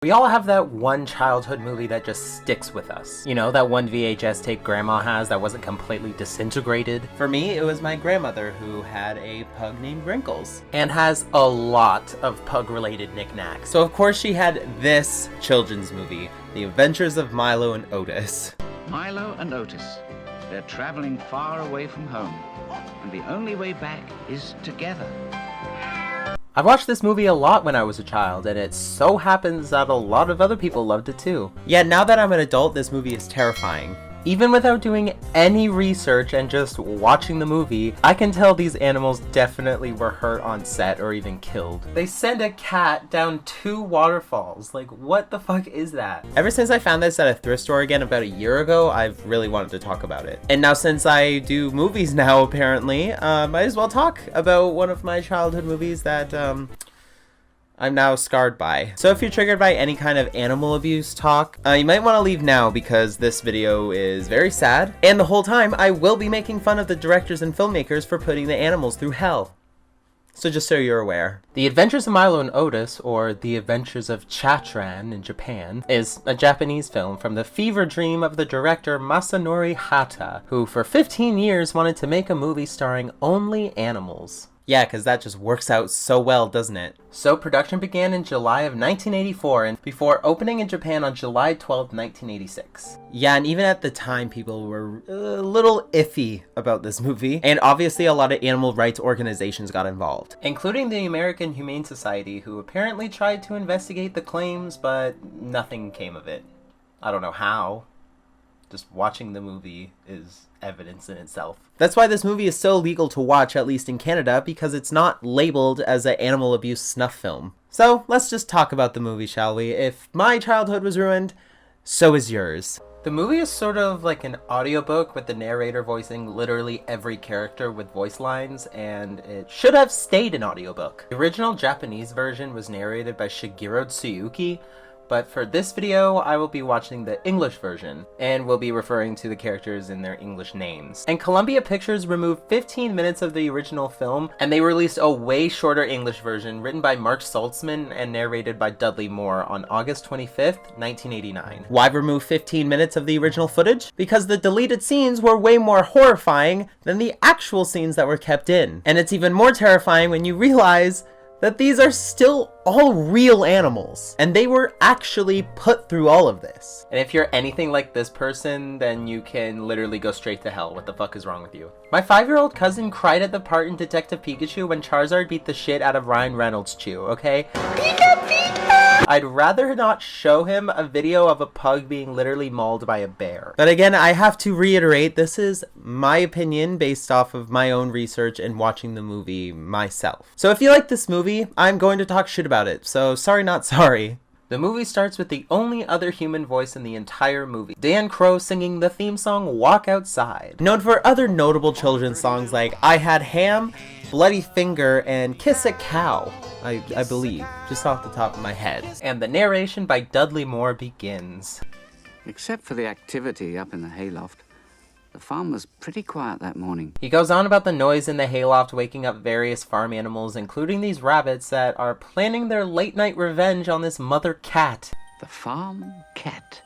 We all have that one childhood movie that just sticks with us. You know, that one VHS tape grandma has that wasn't completely disintegrated. For me, it was my grandmother who had a pug named Wrinkles. And has a lot of pug-related knickknacks. So of course she had this children's movie, The Adventures of Milo and Otis. Milo and Otis. They're traveling far away from home, and the only way back is together. I've watched this movie a lot when I was a child, and it so happens that a lot of other people loved it too. Yeah, now that I'm an adult, this movie is terrifying. Even without doing any research and just watching the movie, I can tell these animals definitely were hurt on set or even killed. They send a cat down 2 waterfalls. Like, what the fuck is that? Ever since I found this at a thrift store again about a year ago, I've really wanted to talk about it. And now since I do movies now, apparently, might as well talk about one of my childhood movies that, I'm now scarred by. So if you're triggered by any kind of animal abuse talk, you might want to leave now because this video is very sad. And the whole time, I will be making fun of the directors and filmmakers for putting the animals through hell. So just so you're aware. The Adventures of Milo and Otis, or The Adventures of Chatran in Japan, is a Japanese film from the fever dream of the director Masanori Hata, who for 15 years wanted to make a movie starring only animals. Yeah, because that just works out so well, doesn't it? So production began in July of 1984 and before opening in Japan on July 12, 1986. Yeah, and even at the time, people were a little iffy about this movie. And obviously a lot of animal rights organizations got involved. Including the American Humane Society, who apparently tried to investigate the claims, but nothing came of it. I don't know how. Just watching the movie is evidence in itself. That's why this movie is so legal to watch, at least in Canada, because it's not labeled as an animal abuse snuff film. So let's just talk about the movie, shall we? If my childhood was ruined, so is yours. The movie is sort of like an audiobook with the narrator voicing literally every character with voice lines, and it should have stayed an audiobook. The original Japanese version was narrated by Shigeru Tsuyuki, but for this video, I will be watching the English version, and will be referring to the characters in their English names. And Columbia Pictures removed 15 minutes of the original film, and they released a way shorter English version written by Mark Saltzman and narrated by Dudley Moore on August 25th, 1989. Why remove 15 minutes of the original footage? Because the deleted scenes were way more horrifying than the actual scenes that were kept in. And it's even more terrifying when you realize that these are still all real animals, and they were actually put through all of this. And if you're anything like this person, then you can literally go straight to hell. What the fuck is wrong with you? My 5-year-old cousin cried at the part in Detective Pikachu when Charizard beat the shit out of Ryan Reynolds' Chew, okay? Pika Pika! I'd rather not show him a video of a pug being literally mauled by a bear. But again, I have to reiterate, this is my opinion based off of my own research and watching the movie myself. So if you like this movie, I'm going to talk shit about it, so sorry not sorry. The movie starts with the only other human voice in the entire movie, Dan Crow singing the theme song Walk Outside. Known for other notable children's songs like I Had Ham, Bloody Finger, and Kiss a Cow, I believe, just off the top of my head. And the narration by Dudley Moore begins. Except for the activity up in the hayloft, the farm was pretty quiet that morning. He goes on about the noise in the hayloft waking up various farm animals, including these rabbits that are planning their late-night revenge on this mother cat. The farm cat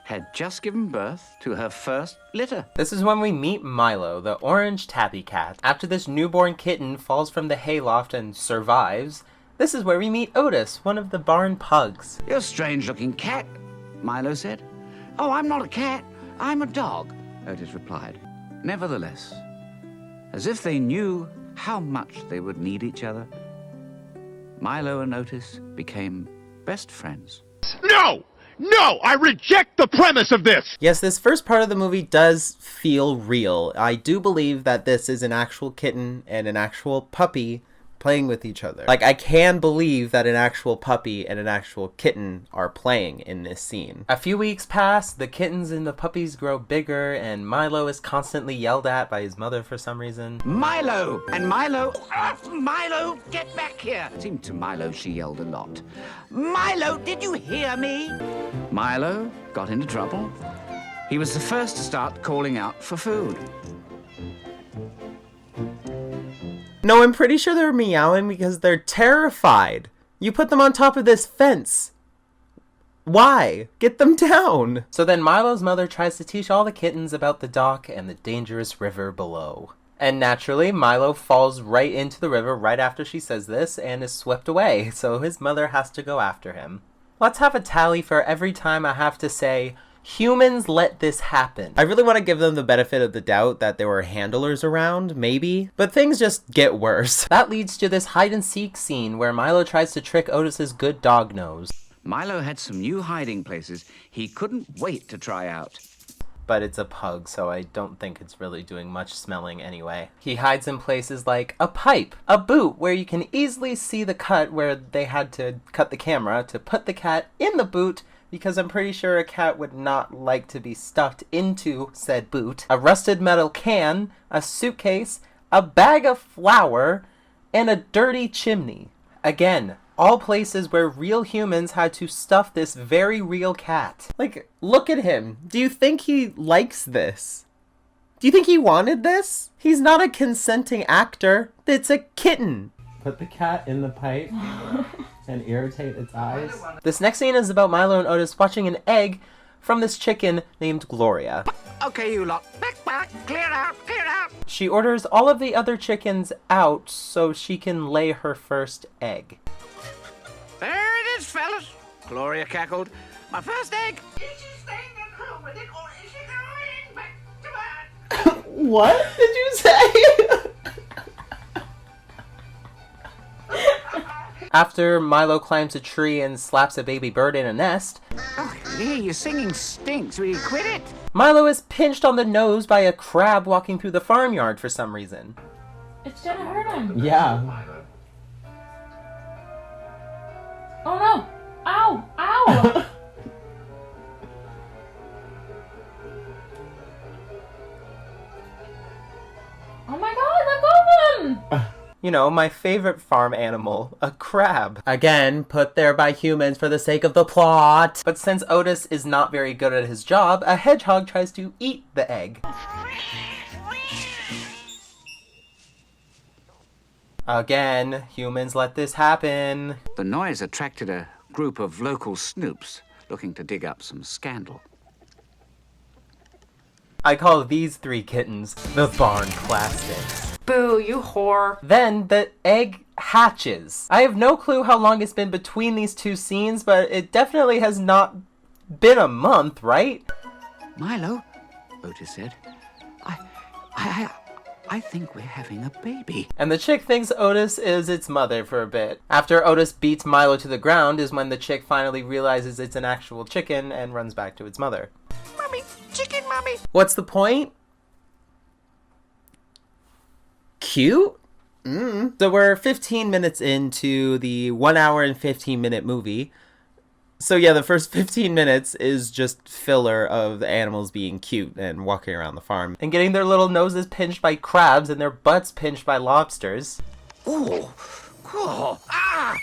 had just given birth to her first litter. This is when we meet Milo, the orange tabby cat. After this newborn kitten falls from the hayloft and survives, this is where we meet Otis, one of the barn pugs. You're a strange-looking cat, Milo said. Oh, I'm not a cat, I'm a dog, Otis replied. Nevertheless, as if they knew how much they would need each other, Milo and Otis became best friends. No! No! I reject the premise of this! Yes, this first part of the movie does feel real. I do believe that this is an actual kitten and an actual puppy playing with each other. Like, I can believe that an actual puppy and an actual kitten are playing in this scene. A few weeks pass, the kittens and the puppies grow bigger, and Milo is constantly yelled at by his mother for some reason. Milo! And Milo... Milo, get back here! It seemed to Milo she yelled a lot. Milo, did you hear me? Milo got into trouble. He was the first to start calling out for food. No, I'm pretty sure they're meowing because they're terrified. You put them on top of this fence. Why? Get them down. So then Milo's mother tries to teach all the kittens about the dock and the dangerous river below. And naturally, Milo falls right into the river right after she says this and is swept away, so his mother has to go after him. Let's have a tally for every time I have to say, humans let this happen. I really want to give them the benefit of the doubt that there were handlers around, maybe, but things just get worse. That leads to this hide-and-seek scene where Milo tries to trick Otis's good dog nose. Milo had some new hiding places he couldn't wait to try out. But it's a pug, so I don't think it's really doing much smelling anyway. He hides in places like a pipe, a boot where you can easily see the cut where they had to cut the camera to put the cat in the boot, because I'm pretty sure a cat would not like to be stuffed into said boot, a rusted metal can, a suitcase, a bag of flour, and a dirty chimney. Again, all places where real humans had to stuff this very real cat. Like, look at him. Do you think he likes this? Do you think he wanted this? He's not a consenting actor. It's a kitten. Put the cat in the pipe and irritate its eyes. This next scene is about Milo and Otis watching an egg from this chicken named Gloria. Okay, you lot. Back, clear out, clear out. She orders all of the other chickens out so she can lay her first egg. There it is, fellas. Gloria cackled. My first egg. Is she staying at home with it, or is she going back to bed? What did you say? After Milo climbs a tree and slaps a baby bird in a nest, Oh, Lee, your singing stinks. Will you quit it? Milo is pinched on the nose by a crab walking through the farmyard for some reason. It's gonna hurt him. Yeah. Oh no! Ow! Ow! Oh my god, let go of him! You know, my favorite farm animal, a crab. Again, put there by humans for the sake of the plot. But since Otis is not very good at his job, a hedgehog tries to eat the egg. Again, humans let this happen. The noise attracted a group of local snoops looking to dig up some scandal. I call these three kittens the barn plastics. Boo, you whore. Then the egg hatches. I have no clue how long it's been between these two scenes, but it definitely has not been a month, right? Milo, Otis said, I think we're having a baby. And the chick thinks Otis is its mother for a bit. After Otis beats Milo to the ground is when the chick finally realizes it's an actual chicken and runs back to its mother. Mummy, chicken mummy. What's the point? Cute? So we're 15 minutes into the 1 hour and 15 minute movie. So yeah, the first 15 minutes is just filler of the animals being cute and walking around the farm. And getting their little noses pinched by crabs and their butts pinched by lobsters. Ooh, cool. Ah!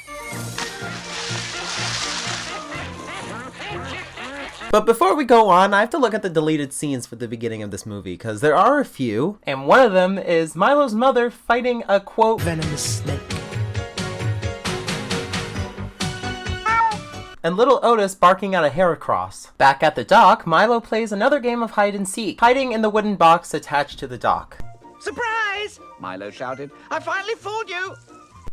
But before we go on, I have to look at the deleted scenes for the beginning of this movie, because there are a few. And one of them is Milo's mother fighting a, quote, Venomous snake. and little Otis barking at a Heracross. Back at the dock, Milo plays another game of hide and seek, hiding in the wooden box attached to the dock. Surprise! Milo shouted. I finally fooled you.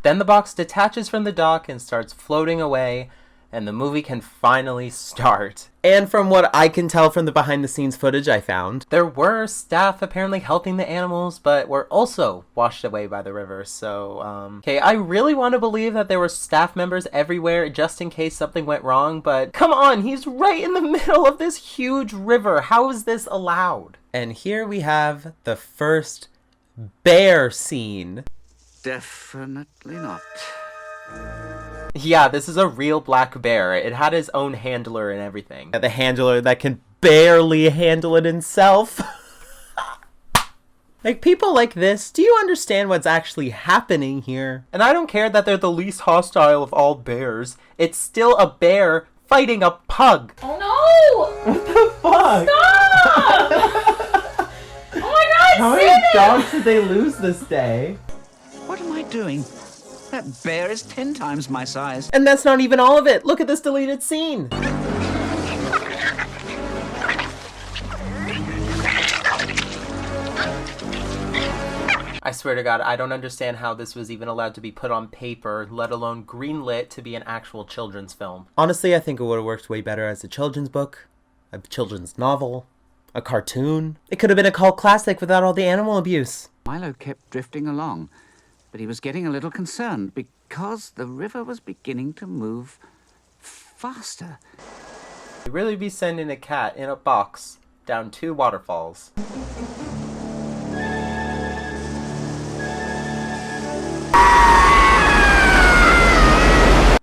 Then the box detaches from the dock and starts floating away, and the movie can finally start. And from what I can tell from the behind the scenes footage I found, There were staff apparently helping the animals, but were also washed away by the river, so, okay, I really want to believe that there were staff members everywhere just in case something went wrong, but come on, he's right in the middle of this huge river. How is this allowed? and here we have the first bear scene. Definitely not. Yeah, this is a real black bear. It had his own handler and everything. The handler that can barely handle it himself. Like, people like this, do you understand what's actually happening here? And I don't care that they're the least hostile of all bears. It's still a bear fighting a pug. Oh no! What the fuck? Stop! Oh my god, How see many it! dogs did they lose this day? What am I doing? That bear is 10 times my size. And that's not even all of it. Look at this deleted scene. I swear to God, I don't understand how this was even allowed to be put on paper, let alone greenlit to be an actual children's film. Honestly, I think it would have worked way better as a children's book, a children's novel, a cartoon. It could have been a cult classic without all the animal abuse. Milo kept drifting along, but he was getting a little concerned because the river was beginning to move faster. You'd really be sending a cat in a box down 2 waterfalls.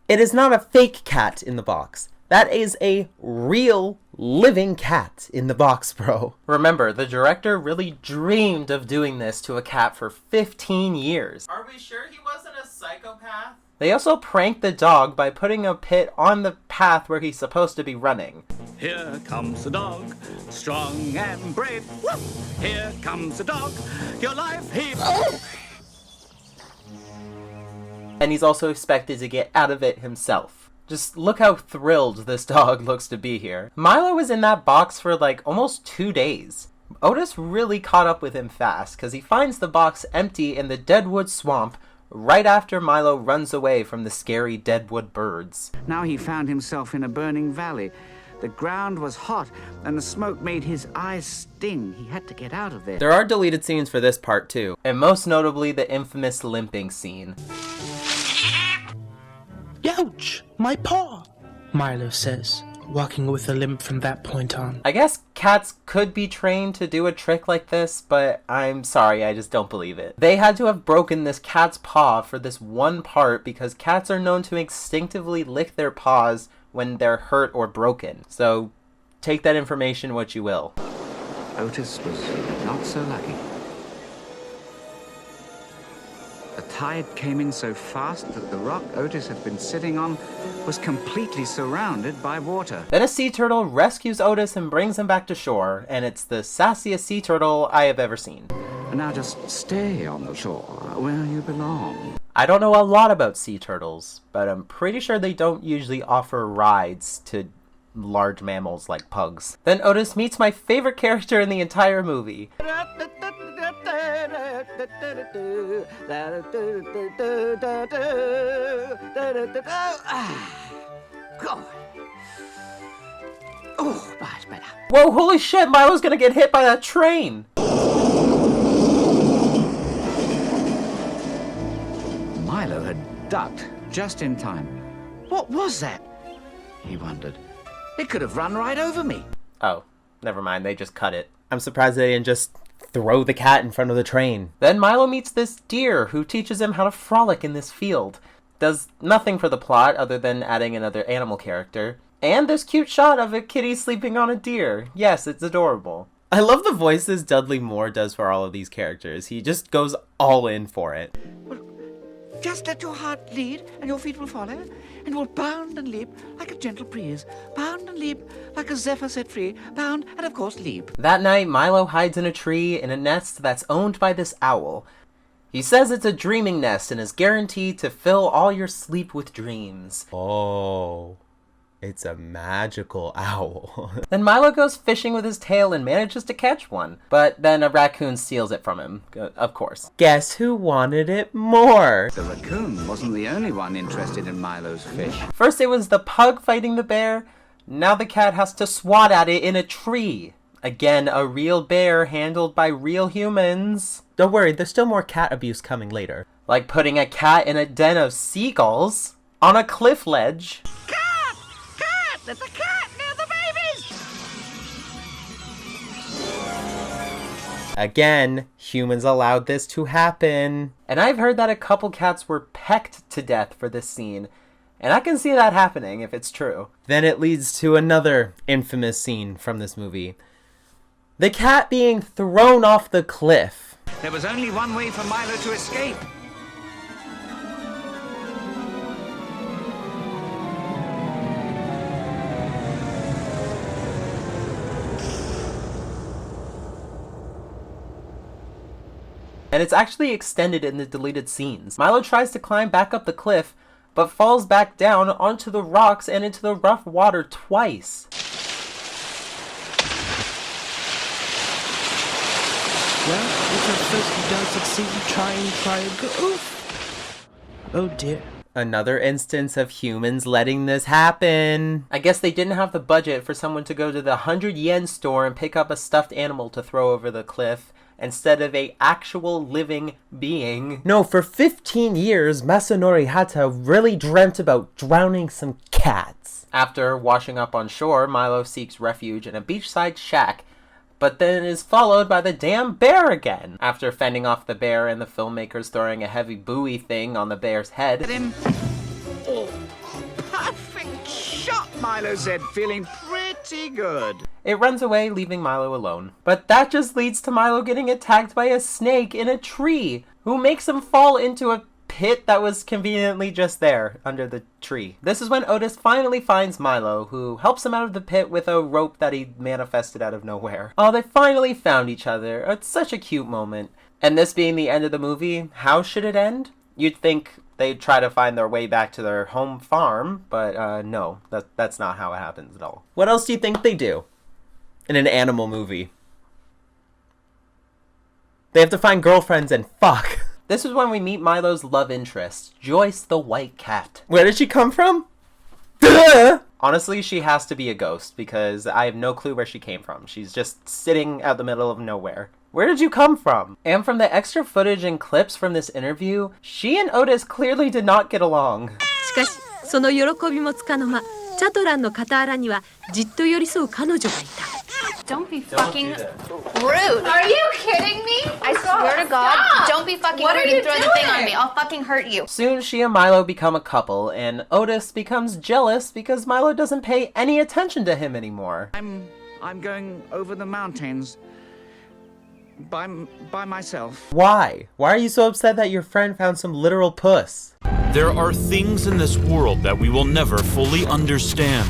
It is not a fake cat in the box. That is a real, living cat in the box, bro. Remember, the director really dreamed of doing this to a cat for 15 years. Are we sure he wasn't a psychopath? They also pranked the dog by putting a pit on the path where he's supposed to be running. Here comes the dog, strong and brave. Woof! Here comes the dog, your life he... And he's also expected to get out of it himself. Just look how thrilled this dog looks to be here. Milo was in that box for like almost 2 days. Otis really caught up with him fast because he finds the box empty in the deadwood swamp right after Milo runs away from the scary deadwood birds. Now he found himself in a burning valley. The ground was hot, and the smoke made his eyes sting. He had to get out of there. There are deleted scenes for this part, too. And most notably, the infamous limping scene. Ouch! My paw! Milo says, walking with a limp from that point on. I guess cats could be trained to do a trick like this, but I'm sorry, I just don't believe it. They had to have broken this cat's paw for this one part because cats are known to instinctively lick their paws when they're hurt or broken. So take that information what you will. Otis was not so lucky. The tide came in so fast that the rock Otis had been sitting on was completely surrounded by water. Then a sea turtle rescues Otis and brings him back to shore, and it's the sassiest sea turtle I have ever seen. And now just stay on the shore where you belong. I don't know a lot about sea turtles, but I'm pretty sure they don't usually offer rides to large mammals like pugs. Then Otis meets my favorite character in the entire movie. God. Oh, much better. Whoa, holy shit, Milo's gonna get hit by that train! Milo had ducked just in time. What was that? He wondered. It could have run right over me. Oh, never mind, they just cut it. I'm surprised they didn't just throw the cat in front of the train. Then Milo meets this deer who teaches him how to frolic in this field. Does nothing for the plot other than adding another animal character. And this cute shot of a kitty sleeping on a deer. Yes, it's adorable. I love the voices Dudley Moore does for all of these characters. He just goes all in for it. Just let your heart lead, and your feet will follow, and will bound and leap like a gentle breeze. Bound and leap like a zephyr set free. Bound and, of course, leap. That night, Milo hides in a tree in a nest that's owned by this owl. He says it's a dreaming nest and is guaranteed to fill all your sleep with dreams. Oh, it's a magical owl. Then Milo goes fishing with his tail and manages to catch one. But then a raccoon steals it from him, of course. Guess who wanted it more? The raccoon wasn't the only one interested in Milo's fish. First it was the pug fighting the bear. Now the cat has to swat at it in a tree. Again, a real bear handled by real humans. Don't worry, there's still more cat abuse coming later. Like putting a cat in a den of seagulls on a cliff ledge. Cat! Cat! There's a cat near the babies! Again, humans allowed this to happen. And I've heard that a couple cats were pecked to death for this scene. And I can see that happening if it's true. Then it leads to another infamous scene from this movie. The cat being thrown off the cliff. There was only one way for Milo to escape. And it's actually extended in the deleted scenes. Milo tries to climb back up the cliff, but falls back down onto the rocks and into the rough water twice. Well, if at first he does succeed, try again. Oof. Oh dear. Another instance of humans letting this happen. I guess they didn't have the budget for someone to go to the 100 yen store and pick up a stuffed animal to throw over the cliff instead of a actual living being. No, for 15 years, Masanori Hata really dreamt about drowning some cats. After washing up on shore, Milo seeks refuge in a beachside shack, but then is followed by the damn bear again. After fending off the bear and the filmmakers throwing a heavy buoy thing on the bear's head. Oh, perfect shot, Milo said, feeling pretty good. It runs away, leaving Milo alone. But that just leads to Milo getting attacked by a snake in a tree, who makes him fall into a pit that was conveniently just there, under the tree. This is when Otis finally finds Milo, who helps him out of the pit with a rope that he manifested out of nowhere. Oh, they finally found each other. It's such a cute moment. And this being the end of the movie, how should it end? You'd think they'd try to find their way back to their home farm, but no, that's not how it happens at all. What else do you think they do in an animal movie? They have to find girlfriends and fuck. This is when we meet Milo's love interest, Joyce the white cat. Where did she come from? Honestly, she has to be a ghost because I have no clue where she came from. She's just sitting out the middle of nowhere. Where did you come from? And from the extra footage and clips from this interview, she and Otis clearly did not get along. しかし、その喜びもつかの間、チャトランの傍らにはじっと寄り添う彼女がいた。Don't be fucking rude. Are you kidding me? I swear to God, don't be fucking What are rude you and throw the thing on doing? me. I'll fucking hurt you. Soon, she and Milo become a couple, and Otis becomes jealous because Milo doesn't pay any attention to him anymore. I'm going over the mountains by myself. Why? Why are you so upset that your friend found some literal puss? There are things in this world that we will never fully understand.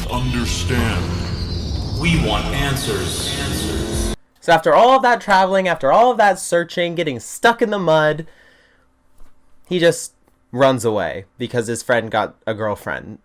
We want answers. So after all of that traveling, after all of that searching, getting stuck in the mud, he just runs away because his friend got a girlfriend.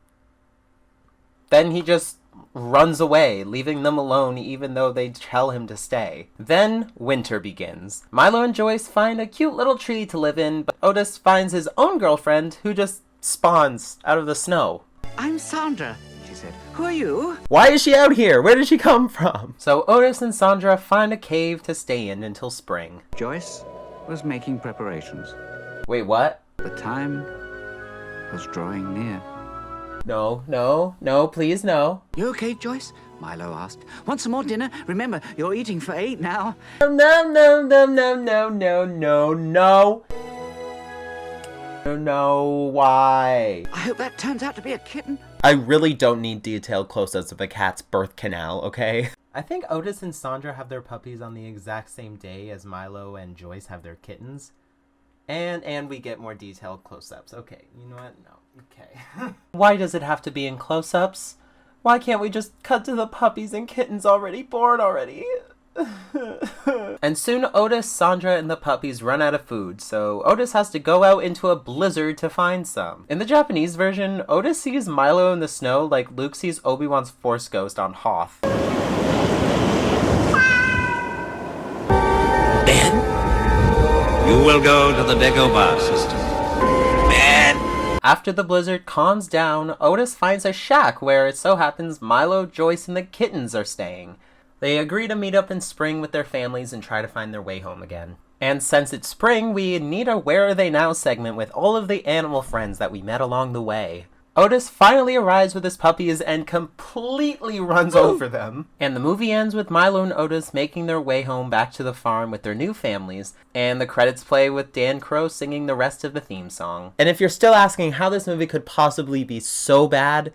Then he just runs away, leaving them alone even though they tell him to stay. Then winter begins. Milo and Joyce find a cute little tree to live in, but Otis finds his own girlfriend who just spawns out of the snow. I'm Sandra, she said. Who are you? Why is she out here? Where did she come from? So Otis and Sandra find a cave to stay in until spring. Joyce was making preparations. Wait, what? The time was drawing near. No, please no. You okay, Joyce? Milo asked. Want some more dinner? Remember, you're eating for 8 now. No, why? I hope that turns out to be a kitten. I really don't need detailed close-ups of a cat's birth canal, okay? I think Otis and Sandra have their puppies on the exact same day as Milo and Joyce have their kittens. And we get more detailed close-ups. Okay, you know what? No. Okay. Why does it have to be in close-ups? Why can't we just cut to the puppies and kittens already born already? And soon Otis, Sandra, and the puppies run out of food, so Otis has to go out into a blizzard to find some. In the Japanese version, Otis sees Milo in the snow like Luke sees Obi-Wan's Force Ghost on Hoth. Ben, you will go to the Dagobah system. Ben! After the blizzard calms down, Otis finds a shack where it so happens Milo, Joyce, and the kittens are staying. They agree to meet up in spring with their families and try to find their way home again. And since it's spring, we need a Where Are They Now segment with all of the animal friends that we met along the way. Otis finally arrives with his puppies and completely runs over them. And the movie ends with Milo and Otis making their way home back to the farm with their new families, and the credits play with Dan Crow singing the rest of the theme song. And if you're still asking how this movie could possibly be so bad,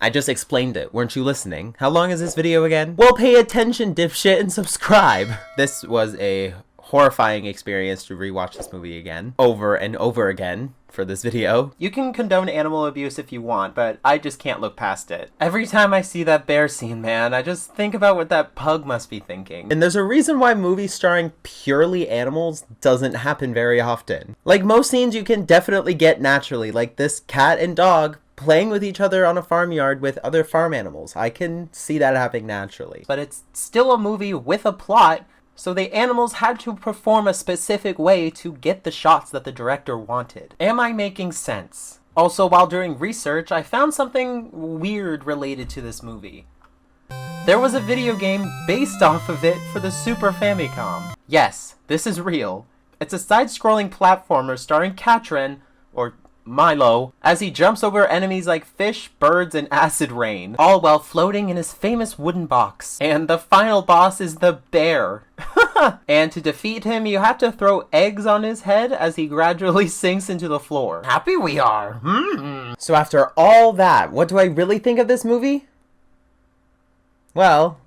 I just explained it. Weren't you listening? How long is this video again? Well, pay attention, dipshit, and subscribe. This was a horrifying experience to rewatch this movie again, over and over again. for this video. You can condone animal abuse if you want, but I just can't look past it. Every time I see that bear scene, man, I just think about what that pug must be thinking. And there's a reason why movies starring purely animals doesn't happen very often. Like, most scenes you can definitely get naturally, like this cat and dog playing with each other on a farmyard with other farm animals. I can see that happening naturally. But it's still a movie with a plot, so the animals had to perform a specific way to get the shots that the director wanted. Am I making sense? Also, while doing research, I found something weird related to this movie. There was a video game based off of it for the Super Famicom. Yes, this is real. It's a side-scrolling platformer starring Katrin, or Milo, as he jumps over enemies like fish, birds, and acid rain, all while floating in his famous wooden box. And the final boss is the bear. And to defeat him, you have to throw eggs on his head as he gradually sinks into the floor. Happy we are. So after all that, what do I really think of this movie? Well,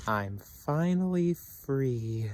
I'm finally free.